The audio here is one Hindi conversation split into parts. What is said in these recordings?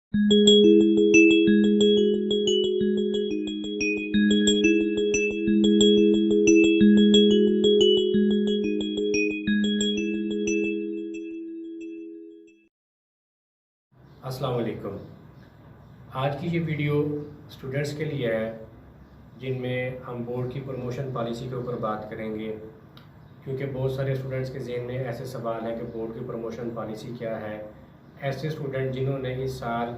अस्सलाम वालेकुम। आज की ये वीडियो स्टूडेंट्स के लिए है जिनमें हम बोर्ड की प्रमोशन पॉलिसी के ऊपर बात करेंगे, क्योंकि बहुत सारे स्टूडेंट्स के ज़हन में ऐसे सवाल हैं कि बोर्ड की प्रमोशन पॉलिसी क्या है। ऐसे स्टूडेंट जिन्होंने इस साल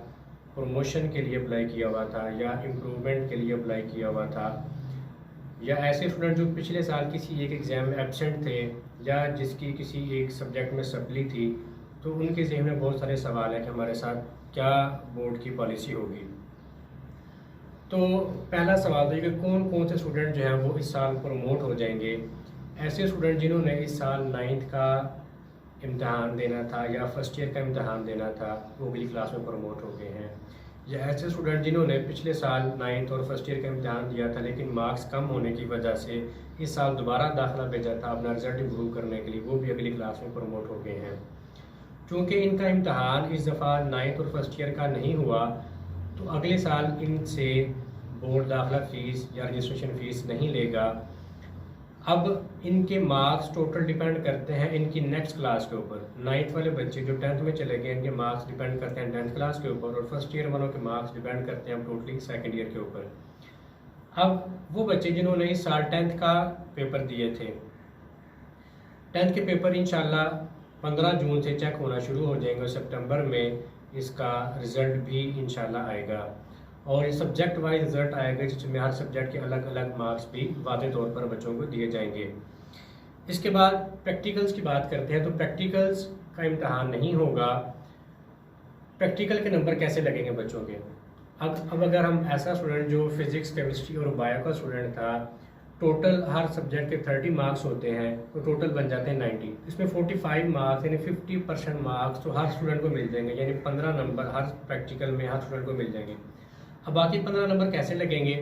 प्रमोशन के लिए अप्लाई किया हुआ था या इम्प्रूवमेंट के लिए अप्लाई किया हुआ था, या ऐसे स्टूडेंट जो पिछले साल किसी एक एग्ज़ाम में एब्सेंट थे या जिसकी किसी एक सब्जेक्ट में सप्ली थी, तो उनके ज़हन में बहुत सारे सवाल हैं कि हमारे साथ क्या बोर्ड की पॉलिसी होगी। तो पहला सवाल तो ये कि कौन कौन से स्टूडेंट जो हैं वो इस साल प्रमोट हो जाएंगे। ऐसे स्टूडेंट जिन्होंने इस साल 9th का इम्तहान देना था या फर्स्ट ईयर का इम्तहान देना था, वो अगली क्लास में प्रमोट हो गए हैं। या ऐसे स्टूडेंट जिन्होंने पिछले साल 9th और फर्स्ट ईयर का इम्तहान दिया था लेकिन मार्क्स कम होने की वजह से इस साल दोबारा दाखिला भेजा था अपना रिजल्ट इम्प्रूव करने के लिए, वो भी अगली क्लास में प्रमोट हो गए हैं। चूँकि इनका इम्तहान इस दफ़ा 9th और फर्स्ट ईयर का नहीं हुआ, तो अगले साल इनसे बोर्ड दाखिला फ़ीस या रजिस्ट्रेशन फ़ीस नहीं लेगा। अब इनके मार्क्स टोटल डिपेंड करते हैं इनकी नेक्स्ट क्लास के ऊपर। 9th वाले बच्चे जो 10th में चले गए, इनके मार्क्स डिपेंड करते हैं 10th क्लास के ऊपर, और फर्स्ट ईयर वालों के मार्क्स डिपेंड करते हैं टोटली सेकेंड ईयर के ऊपर। अब वो बच्चे जिन्होंने इस साल 10th का पेपर दिए थे, 10th के पेपर इंशाल्लाह 15 जून से चेक होना शुरू हो जाएंगे और सितंबर में इसका रिज़ल्ट भी इंशाल्लाह आएगा, और ये सब्जेक्ट वाइज रिज़ल्ट आएगा जिसमें हर सब्जेक्ट के अलग अलग मार्क्स भी वाज़ेह तौर पर बच्चों को दिए जाएंगे। इसके बाद प्रैक्टिकल्स की बात करते हैं, तो प्रैक्टिकल्स का इम्तहान नहीं होगा। प्रैक्टिकल के नंबर कैसे लगेंगे बच्चों के? अब अगर हम ऐसा स्टूडेंट जो फिज़िक्स, केमिस्ट्री और बायो का स्टूडेंट था, टोटल हर सब्जेक्ट के 30 मार्क्स होते हैं, तो टोटल बन जाते हैं 90। इसमें 45 मार्क्स यानी 50% मार्क्स तो हर स्टूडेंट को मिल जाएंगे, यानी 15 नंबर हर प्रैक्टिकल में हर स्टूडेंट को मिल जाएंगे। अब बाकी 15 नंबर कैसे लगेंगे?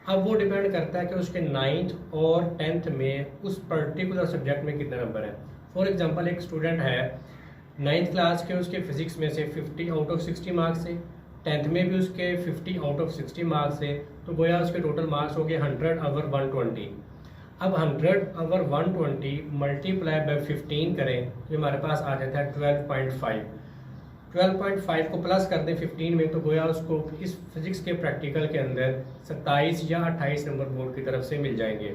अब वो डिपेंड करता है कि उसके 9th और 10th में उस पर्टिकुलर सब्जेक्ट में कितने नंबर हैं। फॉर एग्जांपल, एक स्टूडेंट है 9th क्लास के, उसके फिज़िक्स में से 50 आउट ऑफ 60 मार्क्स थे, 10th में भी उसके 50 आउट ऑफ 60 मार्क्स थे, तो गोया उसके टोटल मार्क्स हो गए 100 ओवर 120। अब 100 ओवर 120 मल्टीप्लाई बाय 15 करें तो हमारे पास आ जाता है 12.5। 12.5 को प्लस कर दें 15 में, तो गोया उसको इस फिज़िक्स के प्रैक्टिकल के अंदर 27 या 28 नंबर बोर्ड की तरफ से मिल जाएंगे।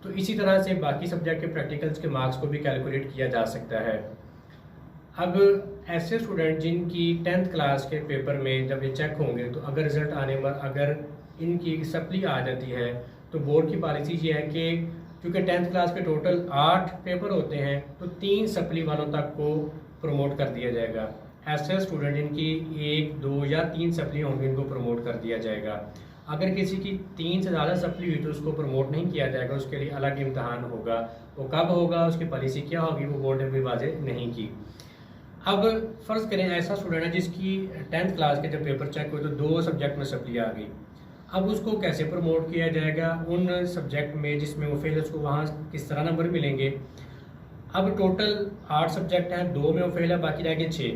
तो इसी तरह से बाकी सब्जेक्ट के प्रैक्टिकल्स के मार्क्स को भी कैलकुलेट किया जा सकता है। अब ऐसे स्टूडेंट जिनकी 10th क्लास के पेपर में जब ये चेक होंगे, तो अगर रिज़ल्ट आने पर अगर इनकी सप्ली आ जाती है, तो बोर्ड की पॉलिसी ये है कि क्योंकि 10th क्लास के टोटल 8 पेपर होते हैं, तो 3 सप्ली वालों तक को प्रमोट कर दिया जाएगा। ऐसे स्टूडेंट जिनकी 1, 2 या 3 सप्ली होंगी, इनको प्रमोट कर दिया जाएगा। अगर किसी की 3 से ज़्यादा सप्ली हुई तो उसको प्रमोट नहीं किया जाएगा, उसके लिए अलग इम्तहान होगा। वो कब होगा, उसकी पॉलिसी क्या होगी, वो बोर्ड ने भी वाज़ेह नहीं की। अब फ़र्ज़ करें ऐसा स्टूडेंट है जिसकी 10th क्लास के जब पेपर चेक हुए तो 2 सब्जेक्ट में सप्ली आ गई। अब उसको कैसे प्रमोट किया जाएगा? उन सब्जेक्ट में जिसमें वो फेल, उसको वहाँ किस तरह नंबर मिलेंगे? अब टोटल 8 सब्जेक्ट हैं, 2 में वो फेल है, बाकी रह गए 6।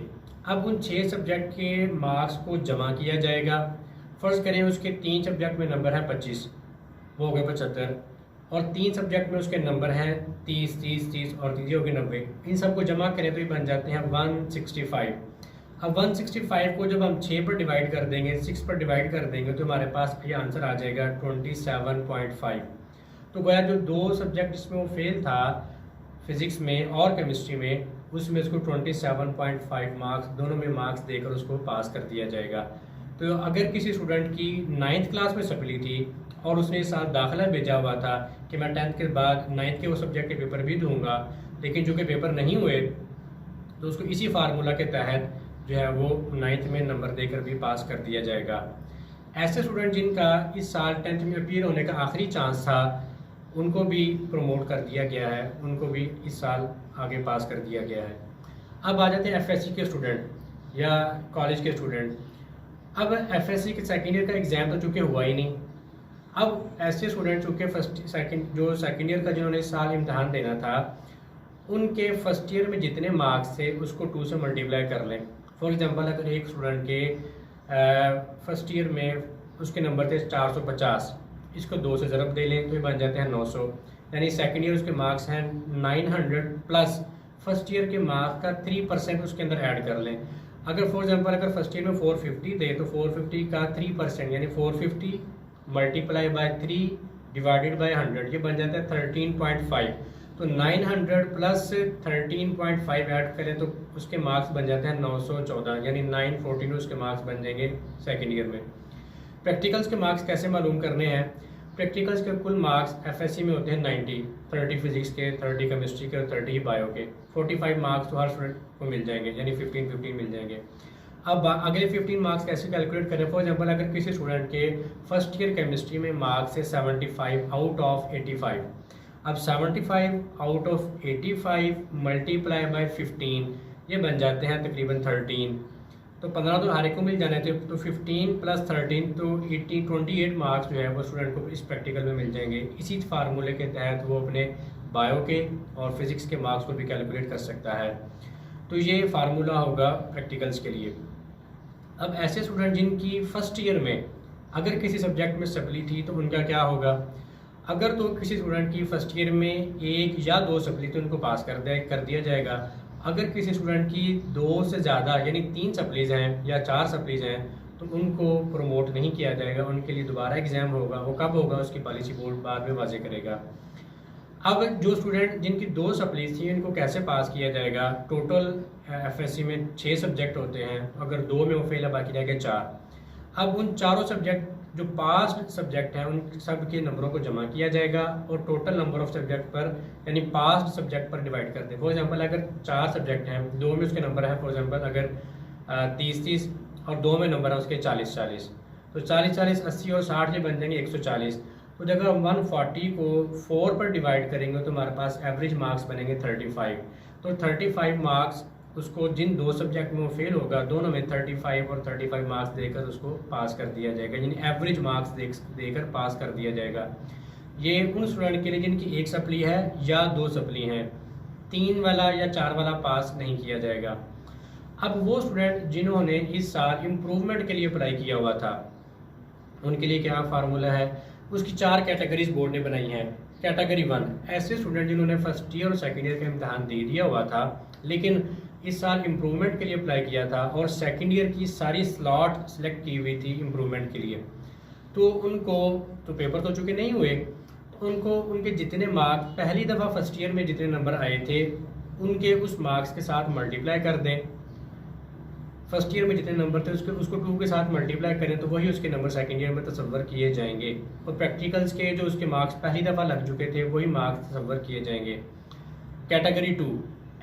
अब उन 6 सब्जेक्ट के मार्क्स को जमा किया जाएगा। फ़र्ज़ करें उसके 3 सब्जेक्ट में नंबर है 25, वो हो गए 75, और 3 सब्जेक्ट में उसके नंबर हैं 30, 30, 30 और 30 हो गए 90। इन सबको जमा करें तो ये बन जाते हैं 165। अब 165 को जब हम 6 पर डिवाइड कर देंगे, 6 पर डिवाइड कर देंगे, तो हमारे पास ये आंसर आ जाएगा 27.5। तो गोया जो 2 सब्जेक्ट जिसमें वो फेल था, फिज़िक्स में और केमिस्ट्री में, उसमें उसको 27.5 मार्क्स दोनों में मार्क्स देकर उसको पास कर दिया जाएगा। तो अगर किसी स्टूडेंट की 9th क्लास में सप्ली थी और उसने इस साल दाखिला भेजा हुआ था कि मैं 10th के बाद 9th के वो सब्जेक्ट के पेपर भी दूंगा, लेकिन जो कि पेपर नहीं हुए, तो उसको इसी फार्मूला के तहत जो है वो 9th में नंबर देकर भी पास कर दिया जाएगा। ऐसे स्टूडेंट जिनका इस साल 10th में अपीयर होने का आखिरी चांस था, उनको भी प्रमोट कर दिया गया है, उनको भी इस साल आगे पास कर दिया गया है। अब आ जाते हैं एफएससी के स्टूडेंट या कॉलेज के स्टूडेंट। अब एफएससी के सेकेंड ईयर का एग्ज़ाम तो चूँकि हुआ ही नहीं। अब ऐसे स्टूडेंट चूँकि सेकेंड ईयर का जिन्होंने इस साल इम्तहान देना था, उनके फर्स्ट ईयर में जितने मार्क्स थे उसको 2 से मल्टीप्लाई कर लें। फॉर एग्जांपल अगर एक स्टूडेंट के फर्स्ट ईयर में उसके नंबर थे 450, इसको 2 से ज़रब दे लें तो ये बन जाते हैं 900, यानी सेकंड ईयर उसके मार्क्स हैं 900 प्लस फर्स्ट ईयर के मार्क्स का 3% उसके अंदर ऐड कर लें। अगर फॉर एग्जांपल अगर फर्स्ट ईयर में 450 दे तो 450 का 3% यानी 450 मल्टीप्लाई बाय 3 डिवाइडेड बाय 100, ये बन जाता है 13.5। तो 900 प्लस 13.5 ऐड करें तो उसके मार्क्स बन जाते हैं 914, यानी 914 उसके मार्क्स बन जाएंगे सेकेंड ईयर में। प्रैक्टिकल्स के मार्क्स कैसे मालूम करने हैं? प्रैक्टिकल्स के कुल मार्क्स एफएससी में होते हैं 90, 30 फिजिक्स के, 30 केमिस्ट्री के और 30 बायो के। 45 मार्क्स तो हर स्टूडेंट को मिल जाएंगे, यानी 15 मिल जाएंगे। अब अगले 15 मार्क्स कैसे कैलकुलेट करें? फॉर एग्जांपल अगर किसी स्टूडेंट के फर्स्ट ईयर केमिस्ट्री में मार्क्स है 75 आउट ऑफ 85, अब 75 आउट ऑफ 85 मल्टीप्लाई बाय 15, ये बन जाते हैं तकरीबन 13। तो 15 तो हर एक को मिल जाने थे, तो 15 प्लस 13 तो 28 मार्क्स जो है वो स्टूडेंट को इस प्रैक्टिकल में मिल जाएंगे। इसी फार्मूले के तहत वो अपने बायो के और फिज़िक्स के मार्क्स को भी कैलकुलेट कर सकता है। तो ये फार्मूला होगा प्रैक्टिकल्स के लिए। अब ऐसे स्टूडेंट जिनकी फर्स्ट ईयर में अगर किसी सब्जेक्ट में सप्ली थी तो उनका क्या होगा? अगर तो किसी स्टूडेंट की फर्स्ट ईयर में 1 या 2 सप्ली तो उनको पास कर दिया जाएगा। अगर किसी स्टूडेंट की 2 से ज़्यादा यानी 3 सप्लीज़ हैं या 4 सप्लीज़ हैं तो उनको प्रमोट नहीं किया जाएगा, उनके लिए दोबारा एग्ज़ाम होगा। वो कब होगा उसकी पॉलिसी बोर्ड बाद में वाज़े करेगा। अब जो स्टूडेंट जिनकी 2 सप्लीज़ थी इनको कैसे पास किया जाएगा? टोटल एफएससी में 6 सब्जेक्ट होते हैं, अगर 2 में वो फेल है बाकी रह गए 4। अब उन चारों सब्जेक्ट जो पास्ट सब्जेक्ट हैं उन सब के नंबरों को जमा किया जाएगा और टोटल नंबर ऑफ सब्जेक्ट पर यानी पास्ट सब्जेक्ट पर डिवाइड करते हैं। फॉर एग्जांपल अगर 4 सब्जेक्ट हैं, 2 में उसके नंबर है फॉर एग्जांपल अगर 30 और 2 में नंबर है उसके 40, तो 40, 80 और 60 ये बन जाएंगे 140। तो जब हम 140 को 4 पर डिवाइड करेंगे तो हमारे पास एवरेज मार्क्स बनेंगे 35। तो 35 मार्क्स उसको जिन 2 सब्जेक्ट में वो फेल होगा दोनों में 35 और 35 मार्क्स देकर उसको पास कर दिया जाएगा, यानी एवरेज मार्क्स देकर पास कर दिया जाएगा। ये उन स्टूडेंट के लिए जिनकी 1 सप्ली है या 2 सप्ली हैं, 3 वाला या 4 वाला पास नहीं किया जाएगा। अब वो स्टूडेंट जिन्होंने इस साल इम्प्रूवमेंट के लिए अप्लाई किया हुआ था उनके लिए क्या फार्मूला है? उसकी 4 कैटेगरीज बोर्ड ने बनाई हैं। कैटेगरी 1 ऐसे स्टूडेंट जिन्होंने फर्स्ट ईयर और सेकेंड ईयर का इम्तहान दे दिया हुआ था लेकिन इस साल इम्प्रूवमेंट के लिए अप्लाई किया था और सेकेंड ईयर की सारी स्लॉट सेलेक्ट की हुई थी इम्प्रूवमेंट के लिए, तो उनको तो पेपर तो चूँकि नहीं हुए, तो उनको उनके जितने मार्क्स पहली दफ़ा फर्स्ट ईयर में जितने नंबर आए थे उनके उस मार्क्स के साथ मल्टीप्लाई कर दें। फर्स्ट ईयर में जितने नंबर थे उसको 2 के साथ मल्टीप्लाई करें तो वही उसके नंबर सेकेंड ईयर में तसव्वुर किए जाएंगे और प्रैक्टिकल्स के जो उसके मार्क्स पहली दफ़ा लग चुके थे वही मार्क्स तसव्वुर किए जाएंगे। कैटेगरी 2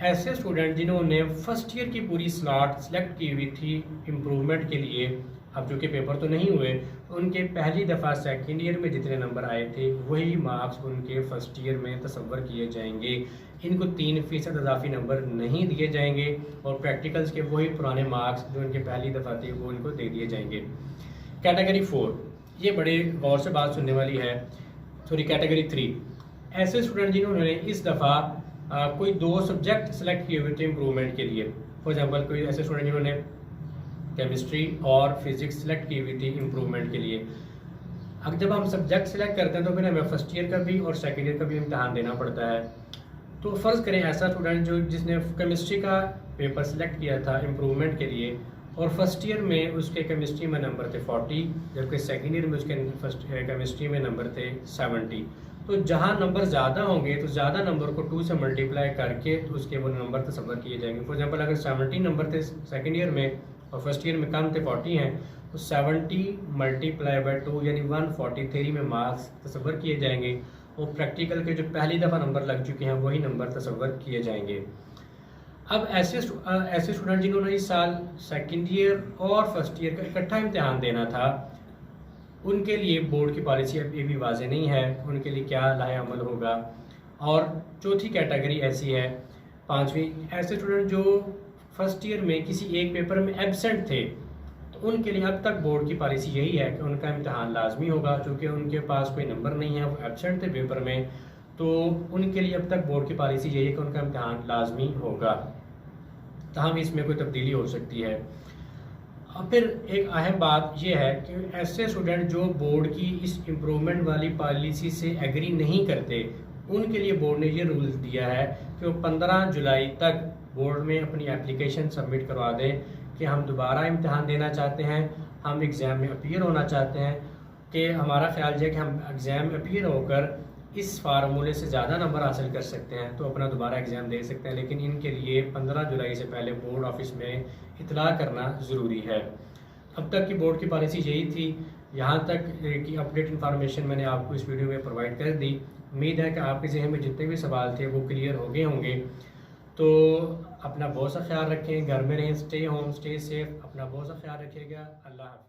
ऐसे स्टूडेंट जिन्होंने फर्स्ट ईयर की पूरी स्लॉट सेलेक्ट की हुई थी इम्प्रूवमेंट के लिए, अब जो कि पेपर तो नहीं हुए, उनके पहली दफ़ा सेकेंड ईयर में जितने नंबर आए थे वही मार्क्स उनके फर्स्ट ईयर में तसव्वुर किए जाएंगे। इनको 3% इजाफी नंबर नहीं दिए जाएंगे और प्रैक्टिकल्स के वही पुराने मार्क्स जो उनके पहली दफ़ा थे वो उनको दे दिए जाएंगे। कैटेगरी 4 ये बड़े गौर से बात सुनने वाली है, कैटेगरी 3 ऐसे स्टूडेंट जिन्होंने इस दफ़ा कोई 2 सब्जेक्ट सेलेक्ट किए हुए थे इम्प्रूवमेंट के लिए। फॉर एग्जांपल कोई ऐसे स्टूडेंट जिन्होंने केमिस्ट्री और फिजिक्स सेलेक्ट की हुई थी इम्प्रूवमेंट के लिए। अब जब हम सब्जेक्ट सेलेक्ट करते हैं तो फिर हमें फर्स्ट ईयर का भी और सेकेंड ईयर का भी इम्तहान देना पड़ता है। तो फ़र्ज़ करें ऐसा स्टूडेंट जिसने केमिस्ट्री का पेपर सेलेक्ट किया था इम्प्रूवमेंट के लिए और फर्स्ट ईयर में उसके केमिस्ट्री में नंबर थे 40 जबकि सेकेंड ईयर में उसके फर्स्ट केमिस्ट्री में नंबर थे 70। तो जहाँ नंबर ज़्यादा होंगे तो ज़्यादा नंबर को 2 से मल्टीप्लाई करके तो उसके वो नंबर तसव्वुर किए जाएंगे। फॉर एग्जांपल अगर 70 नंबर थे सेकेंड ईयर में और फर्स्ट ईयर में कम थे 40 हैं तो 70 मल्टीप्लाई बाय 2 यानी 140 थ्योरी में मार्क्स तसव्वुर किए जाएंगे और प्रैक्टिकल के जो पहली दफ़ा नंबर लग चुके हैं वही नंबर तसव्वुर किए जाएंगे। अब ऐसे स्टूडेंट जिन्होंने इस साल सेकेंड ईयर और फर्स्ट ईयर का इकट्ठा इम्तहान देना था उनके लिए बोर्ड की पॉलिसी अभी भी वाज़े नहीं है, उनके लिए क्या लाए अमल होगा। और चौथी कैटेगरी ऐसी है, 5वीं, ऐसे स्टूडेंट जो फर्स्ट ईयर में किसी एक पेपर में एब्सेंट थे तो उनके लिए अब तक बोर्ड की पॉलिसी यही है कि उनका इम्तहान लाजमी होगा, क्योंकि उनके पास कोई नंबर नहीं है, वो एब्सेंट थे पेपर में, तो उनके लिए अब तक बोर्ड की पॉलिसी यही है कि उनका इम्तहान लाजमी होगा। ताहम इसमें कोई तब्दीली हो सकती है। अब फिर एक अहम बात यह है कि ऐसे स्टूडेंट जो बोर्ड की इस इम्प्रूवमेंट वाली पॉलिसी से एग्री नहीं करते, उनके लिए बोर्ड ने ये रूल दिया है कि वो 15 जुलाई तक बोर्ड में अपनी एप्लीकेशन सबमिट करवा दें कि हम दोबारा इम्तहान देना चाहते हैं, हम एग्ज़ाम में अपीयर होना चाहते हैं, कि हमारा ख्याल है कि हम एग्ज़ाम में अपीयर होकर इस फार्मूले से ज़्यादा नंबर हासिल कर सकते हैं तो अपना दोबारा एग्ज़ाम दे सकते हैं। लेकिन इनके लिए 15 जुलाई से पहले बोर्ड ऑफिस में इतला करना ज़रूरी है। अब तक की बोर्ड की पॉलिसी यही थी। यहाँ तक की अपडेट इन्फॉर्मेशन मैंने आपको इस वीडियो में प्रोवाइड कर दी। उम्मीद है कि आपके जहन में जितने भी सवाल थे वो क्लियर हो गए होंगे। तो अपना बहुत सा ख्याल रखें, घर में रहें, स्टे होम, स्टे सेफ, अपना बहुत सा ख्याल रखिएगा। अल्लाह हाफ़िज़।